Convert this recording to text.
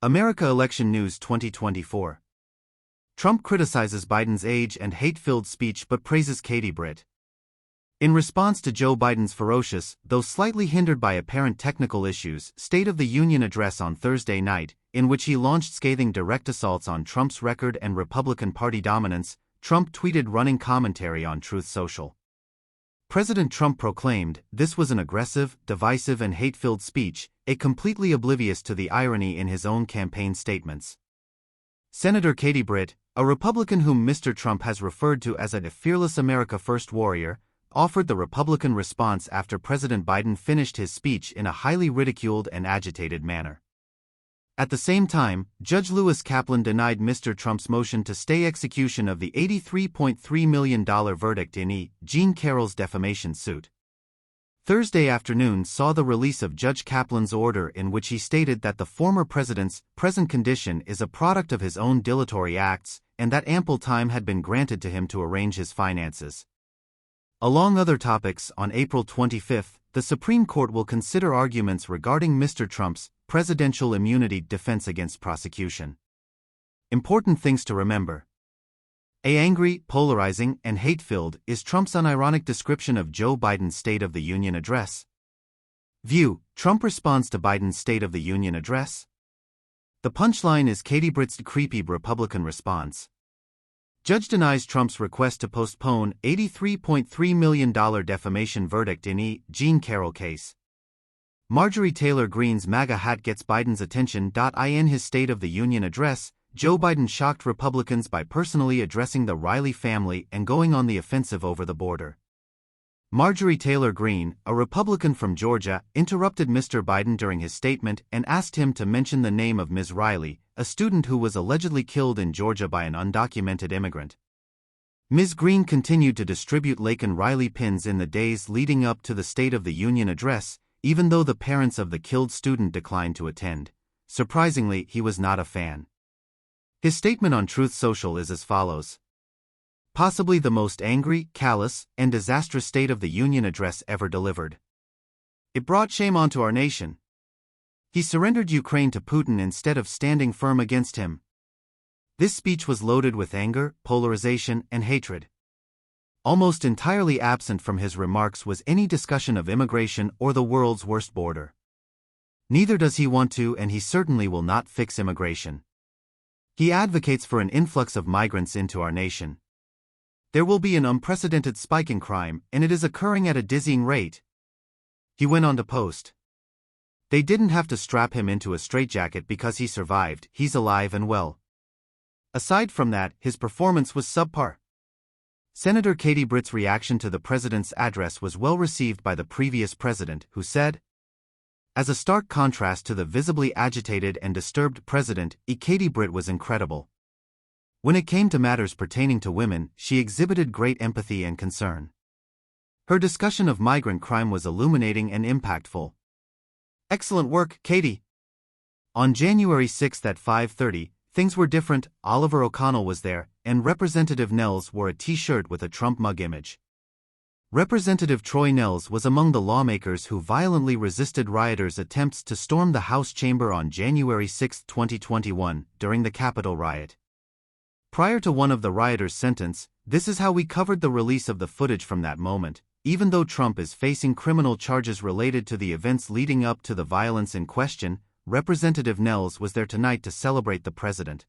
America Election News 2024. Trump criticizes Biden's age and hate-filled speech but praises Katie Britt. In response to Joe Biden's ferocious, though slightly hindered by apparent technical issues, State of the Union address on Thursday night, in which he launched scathing direct assaults on Trump's record and Republican Party dominance, Trump tweeted running commentary on Truth Social. President Trump proclaimed, "This was an aggressive, divisive and hate-filled speech, completely oblivious to the irony in his own campaign statements." Senator Katie Britt, a Republican whom Mr. Trump has referred to as a fearless America First warrior, offered the Republican response after President Biden finished his speech in a highly ridiculed and agitated manner. At the same time, Judge Lewis Kaplan denied Mr. Trump's motion to stay execution of the $83.3 million verdict in E. Jean Carroll's defamation suit. Thursday afternoon saw the release of Judge Kaplan's order in which he stated that the former president's present condition is a product of his own dilatory acts and that ample time had been granted to him to arrange his finances. Along other topics, on April 25, the Supreme Court will consider arguments regarding Mr. Trump's presidential immunity defense against prosecution. Important things to remember. Angry, polarizing, and hate-filled is Trump's unironic description of Joe Biden's State of the Union address. View: Trump responds to Biden's State of the Union address. The punchline is Katie Britt's creepy Republican response. Judge denies Trump's request to postpone $83.3 million defamation verdict in E. Jean Carroll case. Marjorie Taylor Greene's MAGA hat gets Biden's attention. In his State of the Union address, Joe Biden shocked Republicans by personally addressing the Riley family and going on the offensive over the border. Marjorie Taylor Greene, a Republican from Georgia, interrupted Mr. Biden during his statement and asked him to mention the name of Ms. Riley, a student who was allegedly killed in Georgia by an undocumented immigrant. Ms. Greene continued to distribute Laken Riley pins in the days leading up to the State of the Union address, even though the parents of the killed student declined to attend. Surprisingly, he was not a fan. His statement on Truth Social is as follows. Possibly the most angry, callous, and disastrous State of the Union address ever delivered. It brought shame onto our nation. He surrendered Ukraine to Putin instead of standing firm against him. This speech was loaded with anger, polarization, and hatred. Almost entirely absent from his remarks was any discussion of immigration or the world's worst border. Neither does he want to, and he certainly will not fix immigration. He advocates for an influx of migrants into our nation. There will be an unprecedented spike in crime, and it is occurring at a dizzying rate. He went on to post. They didn't have to strap him into a straitjacket because he survived. He's alive and well. Aside from that, his performance was subpar. Senator Katie Britt's reaction to the president's address was well received by the previous president, who said, "As a stark contrast to the visibly agitated and disturbed president, Katie Britt was incredible. When it came to matters pertaining to women, she exhibited great empathy and concern. Her discussion of migrant crime was illuminating and impactful. Excellent work, Katie." On January 6 at 5:30, things were different. Oliver O'Connell was there, and Representative Nels wore a T-shirt with a Trump mug image. Representative Troy Nels was among the lawmakers who violently resisted rioters' attempts to storm the House chamber on January 6, 2021, during the Capitol riot. Prior to one of the rioters' sentence, this is how we covered the release of the footage from that moment. Even though Trump is facing criminal charges related to the events leading up to the violence in question, Representative Nels was there tonight to celebrate the president.